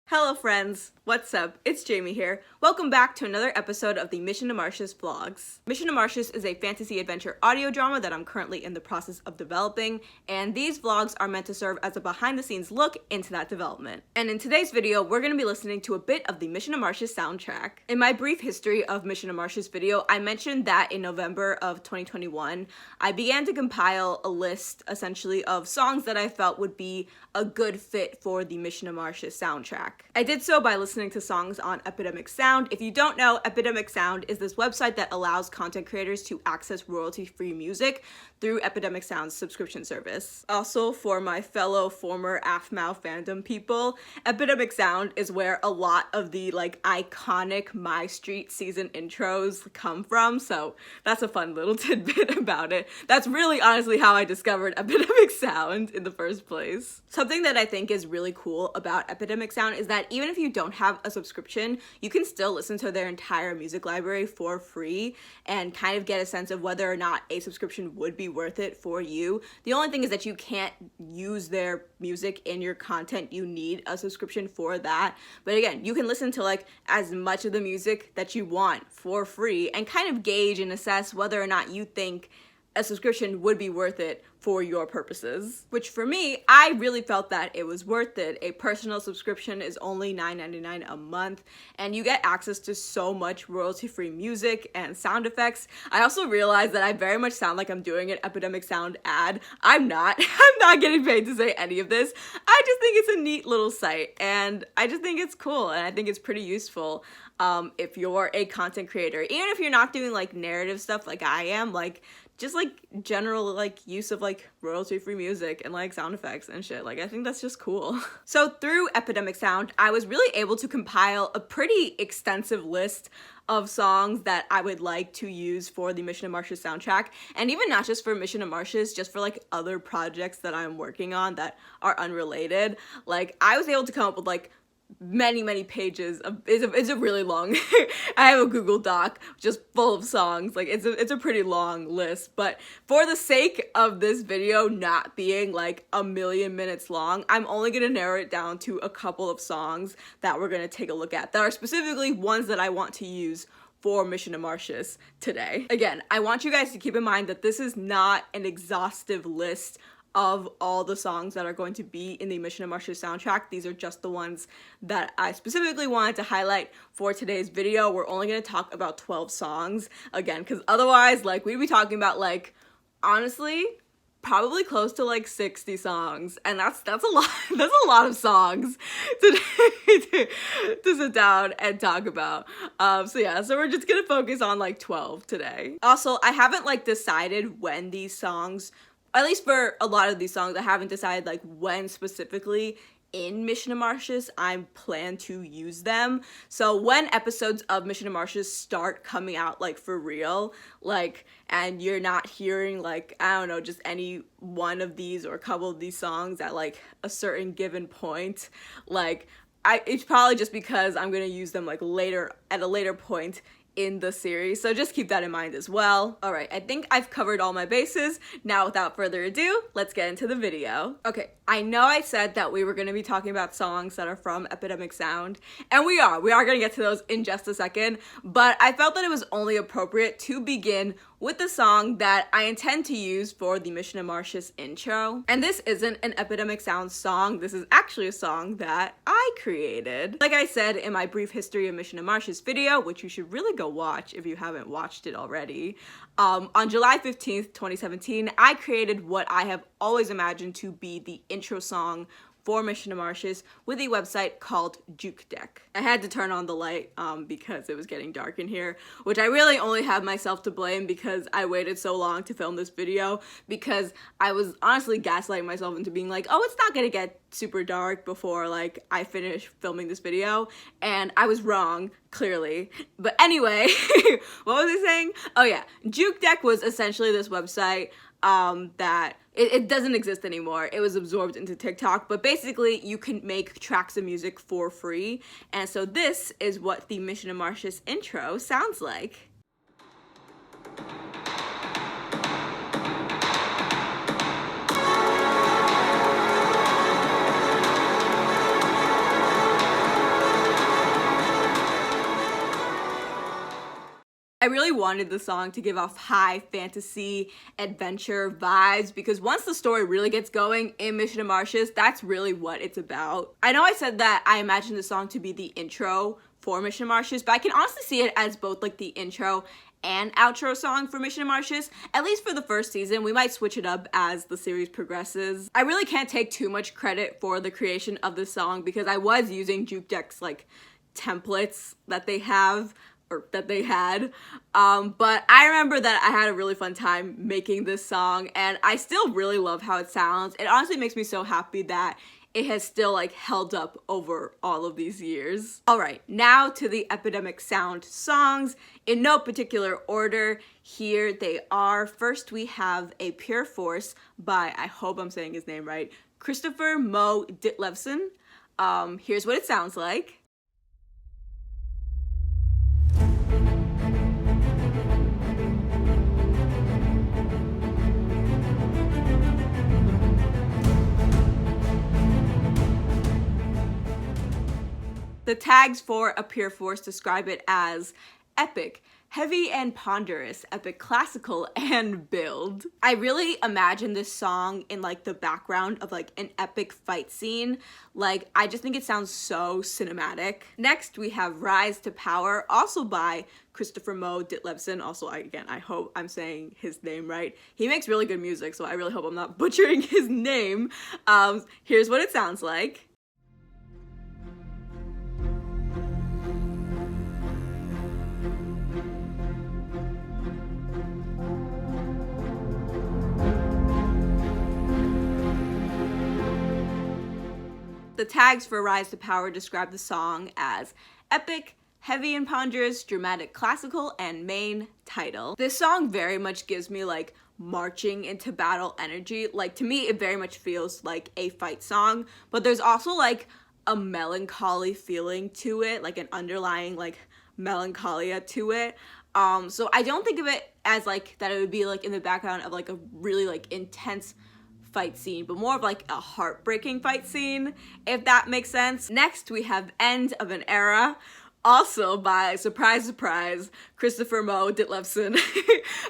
Hello friends, what's up? It's Jaime here. Welcome back to another episode of the Mission to Martius vlogs. Mission to Martius is a fantasy adventure audio drama that I'm currently in the process of developing, and these vlogs are meant to serve as a behind the scenes look into that development. And in today's video, we're going to be listening to a bit of the Mission to Martius soundtrack. In my brief history of Mission to Martius video, I mentioned that in November of 2021, I began to compile a list essentially of songs that I felt would be a good fit for the Mission to Martius soundtrack. I did so by listening to songs on Epidemic Sound. If you don't know, Epidemic Sound is this website that allows content creators to access royalty-free music through Epidemic Sound's subscription service. Also, for my fellow former AFMAU fandom people, Epidemic Sound is where a lot of the iconic My Street season intros come from, so that's a fun little tidbit about it. That's really honestly how I discovered Epidemic Sound in the first place. Something that I think is really cool about Epidemic Sound is that even if you don't have a subscription, you can still listen to their entire music library for free and kind of get a sense of whether or not a subscription would be worth it for you. The only thing is that you can't use their music in your content. You need a subscription for that. But again, you can listen to as much of the music that you want for free and kind of gauge and assess whether or not you think a subscription would be worth it for your purposes. Which for me, I really felt that it was worth it. A personal subscription is only $9.99 a month, and you get access to so much royalty-free music and sound effects. I also realized that I very much sound like I'm doing an Epidemic Sound ad. I'm not. I'm not getting paid to say any of this. I just think it's a neat little site, and I just think it's cool, and I think it's pretty useful if you're a content creator. Even if you're not doing narrative stuff like I am, just general use of royalty-free music and sound effects and shit. I think that's just cool. So through Epidemic Sound, I was really able to compile a pretty extensive list of songs that I would like to use for the Mission to Martius soundtrack, and even not just for Mission to Martius, just for other projects that I'm working on that are unrelated. I was able to come up with many pages of it's a really long I have a Google Doc just full of songs. It's a pretty long list, but for the sake of this video not being a million minutes long, I'm only gonna narrow it down to a couple of songs that we're gonna take a look at that are specifically ones that I want to use for Mission to Martius today. Again, I want you guys to keep in mind that this is not an exhaustive list of all the songs that are going to be in the Mission to Martius soundtrack. These are just the ones that I specifically wanted to highlight for today's video. We're only going to talk about 12 songs, again, because otherwise, we'd be talking about, honestly, probably close to 60 songs, and that's a lot. That's a lot of songs to sit down and talk about. So we're just gonna focus on 12 today. Also, I haven't decided when these songs, at least for a lot of these songs, I haven't decided when specifically in Mission to Martius I plan to use them. So when episodes of Mission to Martius start coming out for real, and you're not hearing I don't know, just any one of these or a couple of these songs at a certain given point, it's probably just because I'm gonna use them later, at a later point in the series, so just keep that in mind as well. All right, I think I've covered all my bases. Now, without further ado, let's get into the video. Okay, I know I said that we were gonna be talking about songs that are from Epidemic Sound, and we are gonna get to those in just a second, but I felt that it was only appropriate to begin with the song that I intend to use for the Mission to Martius intro. And this isn't an Epidemic Sound song, this is actually a song that I created. Like I said in my brief history of Mission to Martius video, which you should really go watch if you haven't watched it already, on July 15th, 2017, I created what I have always imagined to be the intro song for Mission to Martius with a website called Juke Deck. I had to turn on the light because it was getting dark in here, which I really only have myself to blame because I waited so long to film this video, because I was honestly gaslighting myself into being oh, it's not gonna get super dark before I finish filming this video, and I was wrong, clearly. But anyway, what was I saying? Oh yeah, Juke Deck was essentially this website that it doesn't exist anymore. It was absorbed into TikTok, but basically you can make tracks of music for free, and so this is what the Mission to Martius intro sounds like. really wanted the song to give off high fantasy adventure vibes because once the story really gets going in Mission to Martius, that's really what it's about. I know I said that I imagined the song to be the intro for Mission to Martius, but I can honestly see it as both like the intro and outro song for Mission to Martius, at least for the first season. We might switch it up as the series progresses. I really can't take too much credit for the creation of this song because I was using Jukedeck's like templates that they have or that they had, but I remember that I had a really fun time making this song and I still really love how it sounds. It honestly makes me so happy that it has still like held up over all of these years. All right, now to the Epidemic Sound songs in no particular order. Here they are. First we have A Pure Force by, I hope I'm saying his name right, Christopher Mo Ditlevson. Here's what it sounds like. The tags for A Pure Force describe it as epic, heavy and ponderous, epic classical, and build. I really imagine this song in like the background of like an epic fight scene. Like, I just think it sounds so cinematic. Next, we have Rise to Power, also by Christopher Mo Ditlevson. Also, I hope I'm saying his name right. He makes really good music, so I really hope I'm not butchering his name. Here's what it sounds like. The tags for Rise to Power describe the song as epic, heavy and ponderous, dramatic, classical, and main title. This song very much gives me like marching into battle energy. Like, to me, it very much feels like a fight song, but there's also like a melancholy feeling to it, like an underlying like melancholia to it. So I don't think of it as like that it would be like in the background of like a really like intense fight scene, but more of like a heartbreaking fight scene, if that makes sense. Next, we have End of an Era, also by, surprise, surprise, Christopher Mo Ditlevson.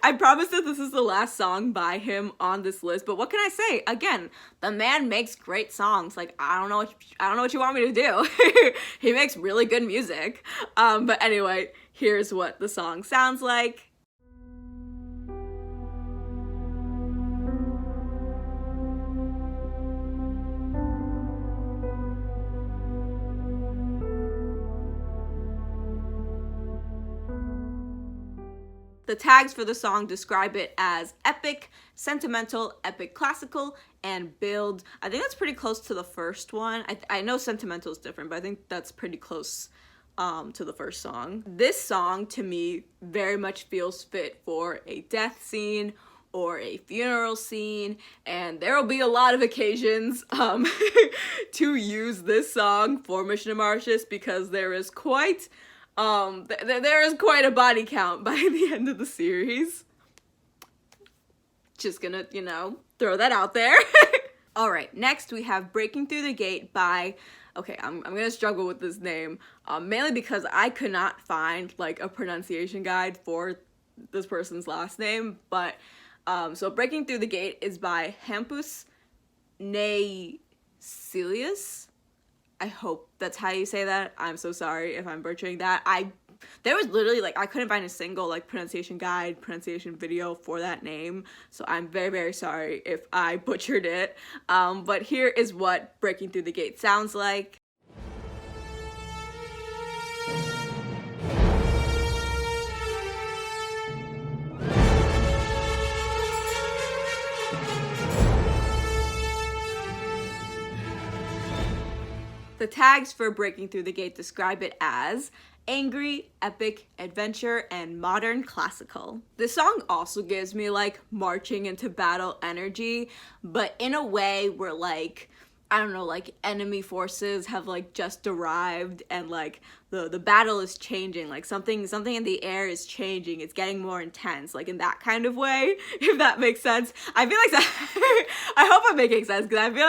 I promise that this is the last song by him on this list, but what can I say? Again, the man makes great songs. Like, I don't know what you want me to do. He makes really good music. But anyway, here's what the song sounds like. The tags for the song describe it as epic, sentimental, epic classical, and build. I think that's pretty close to the first one. I know sentimental is different, but I think that's pretty close to the first song. This song, to me, very much feels fit for a death scene or a funeral scene, and there will be a lot of occasions to use this song for Mission to Martius because there is quite a body count by the end of the series. Just gonna, throw that out there. All right, next we have Breaking Through the Gate by, okay, I'm gonna struggle with this name, mainly because I could not find like a pronunciation guide for this person's last name, but so Breaking Through the Gate is by Hampus Necilius. I hope that's how you say that. I'm so sorry if I'm butchering that. There was literally like, I couldn't find a single like pronunciation guide, pronunciation video for that name. So I'm very, very sorry if I butchered it. But here is what Breaking Through the Gate sounds like. The tags for Breaking Through the Gate describe it as angry, epic, adventure, and modern classical. This song also gives me like marching into battle energy, but in a way where like, I don't know, like enemy forces have like just arrived and like the battle is changing, like something in the air is changing, it's getting more intense, like in that kind of way, if that makes sense. I feel like I hope I'm making sense, because I feel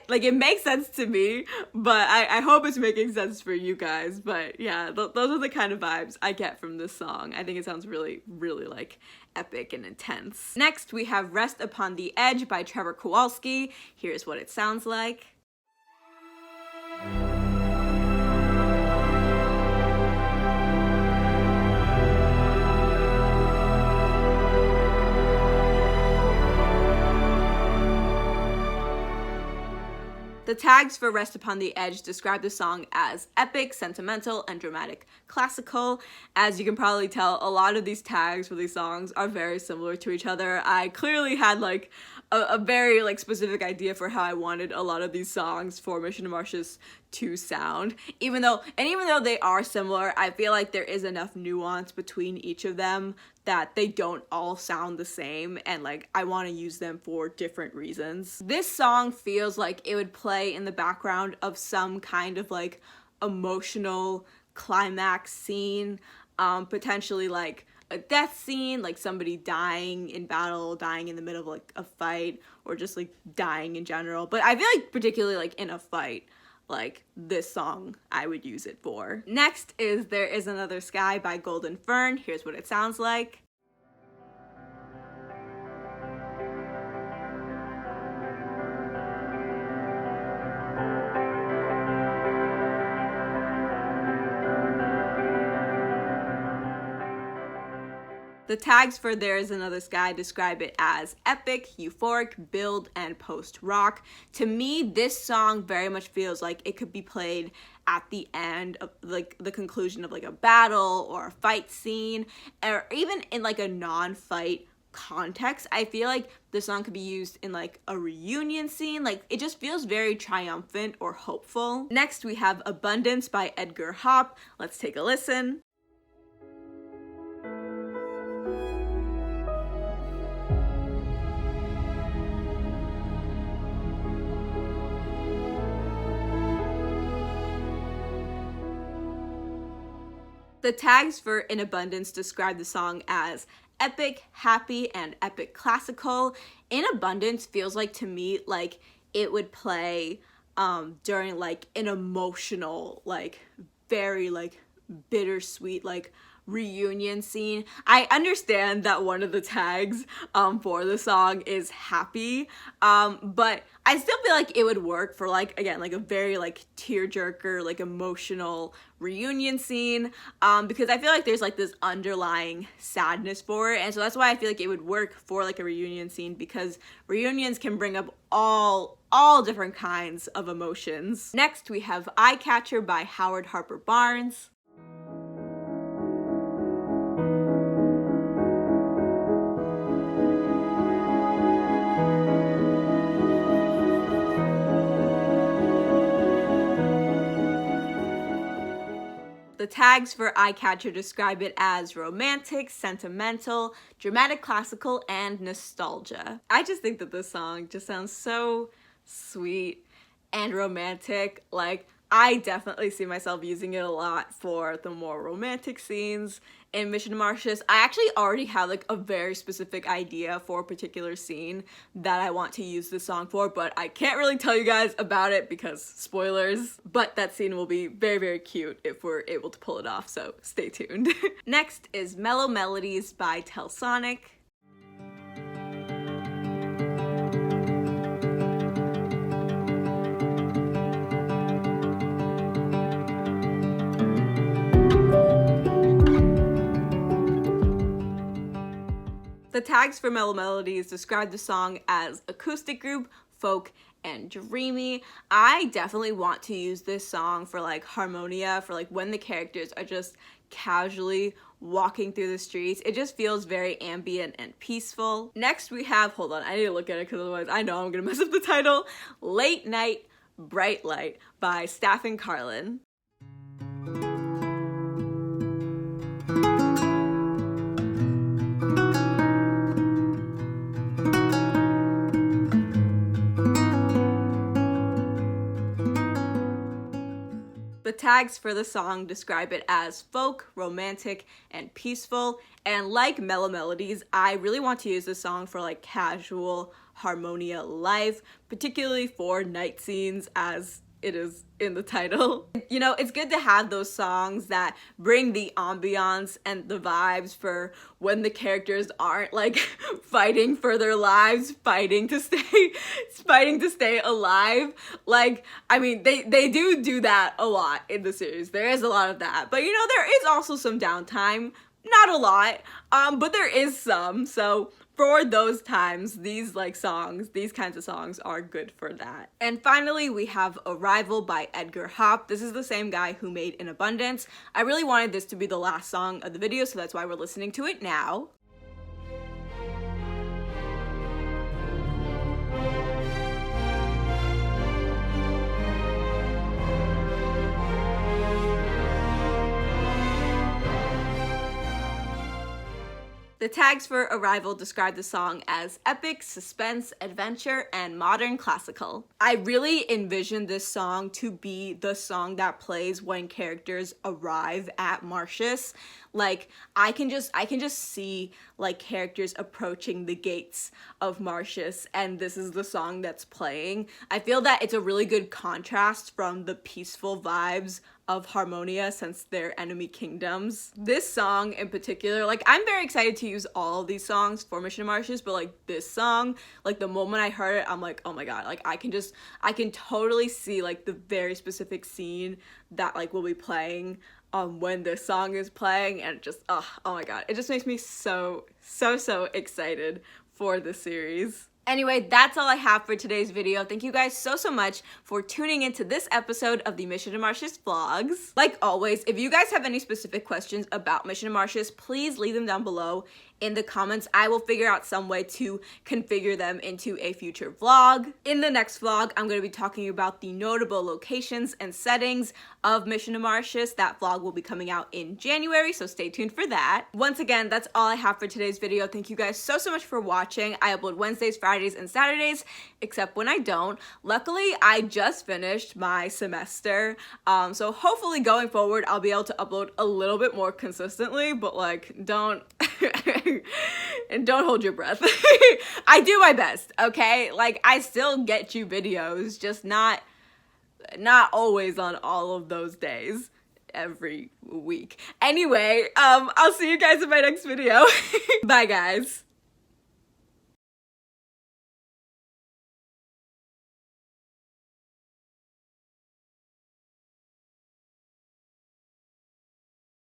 like it makes sense to me, but I hope it's making sense for you guys. But yeah, those are the kind of vibes I get from this song. I think it sounds really, really like epic and intense. Next, we have Rest Upon the Edge by Trevor Kowalski. Here's what it sounds like. The tags for Rest Upon the Edge describe the song as epic, sentimental, and dramatic classical. As you can probably tell, a lot of these tags for these songs are very similar to each other. I clearly had like a very like specific idea for how I wanted a lot of these songs for Mission to Martius to sound. Even though they are similar, I feel like there is enough nuance between each of them that they don't all sound the same, and like I want to use them for different reasons. This song feels like it would play in the background of some kind of like emotional climax scene, potentially like a death scene, like somebody dying in battle, dying in the middle of like a fight, or just like dying in general. But I feel like particularly like in a fight, like this song I would use it for. Next is There Is Another Sky by Golden Fern. Here's what it sounds like. The tags for There Is Another Sky describe it as epic, euphoric, build, and post-rock. To me, this song very much feels like it could be played at the end of like the conclusion of like a battle or a fight scene, or even in like a non-fight context. I feel like the song could be used in like a reunion scene. Like it just feels very triumphant or hopeful. Next, we have Abundance by Edgar Hop. Let's take a listen. The tags for In Abundance describe the song as epic, happy, and epic classical. In Abundance feels like to me like it would play during like an emotional, like very like bittersweet like reunion scene. I understand that one of the tags for the song is happy, but I still feel like it would work for like, again, like a very like tearjerker, like emotional reunion scene, because I feel like there's like this underlying sadness for it, and so that's why I feel like it would work for like a reunion scene, because reunions can bring up all different kinds of emotions. Next, we have Eye Catcher by Howard Harper Barnes. The tags for Eye Catcher describe it as romantic, sentimental, dramatic classical, and nostalgia. I just think that this song just sounds so sweet and romantic. Like, I definitely see myself using it a lot for the more romantic scenes in Mission to Martius. I actually already have like a very specific idea for a particular scene that I want to use this song for, but I can't really tell you guys about it because spoilers. But that scene will be very, very cute if we're able to pull it off, so stay tuned. Next is Mellow Melodies by Telsonic. The tags for Mellow Melodies describe the song as acoustic group, folk, and dreamy. I definitely want to use this song for like harmonia, for like when the characters are just casually walking through the streets. It just feels very ambient and peaceful. Next we have, hold on, I need to look at it because otherwise I know I'm gonna mess up the title, Late Night, Bright Light by Staff and Carlin. tags for the song describe it as folk, romantic, and peaceful. And like mellow melodies, I really want to use this song for like casual harmonia life, particularly for night scenes as it is in the title. You know, it's good to have those songs that bring the ambiance and the vibes for when the characters aren't like fighting for their lives, fighting to stay alive. Like, I mean, they do that a lot in the series. There is a lot of that. But you know, there is also some downtime. Not a lot, but there is some. So for those times, these kinds of songs are good for that. And finally, we have Arrival by Edgar Hopp. This is the same guy who made In Abundance. I really wanted this to be the last song of the video, so that's why we're listening to it now. The tags for Arrival describe the song as epic, suspense, adventure, and modern classical. I really envisioned this song to be the song that plays when characters arrive at Martius. Like, I can just see like characters approaching the gates of Martius, and this is the song that's playing. I feel that it's a really good contrast from the peaceful vibes of Harmonia since they're enemy kingdoms. This song in particular, like, I'm very excited to use all of these songs for Mission to Martius, but like this song, like the moment I heard it, I'm like, oh my god, like I can totally see like the very specific scene that like will be playing when this song is playing, and just oh my god, it just makes me so excited for the series. Anyway, that's all I have for today's video. Thank you guys so much for tuning into this episode of the Mission to Martius vlogs. Like always, if you guys have any specific questions about Mission to Martius, please leave them down below in the comments. I will figure out some way to configure them into a future vlog. In the next vlog, I'm going to be talking about the notable locations and settings of Mission to Martius. That vlog will be coming out in January, so stay tuned for that. Once again, that's all I have for today's video. Thank you guys so much for watching. I upload Wednesdays, Fridays, and Saturdays, except when I don't. Luckily, I just finished my semester, so hopefully going forward, I'll be able to upload a little bit more consistently, but like, don't and don't hold your breath. I do my best, okay? Like, I still get you videos, just not always on all of those days every week. Anyway, I'll see you guys in my next video. Bye, guys.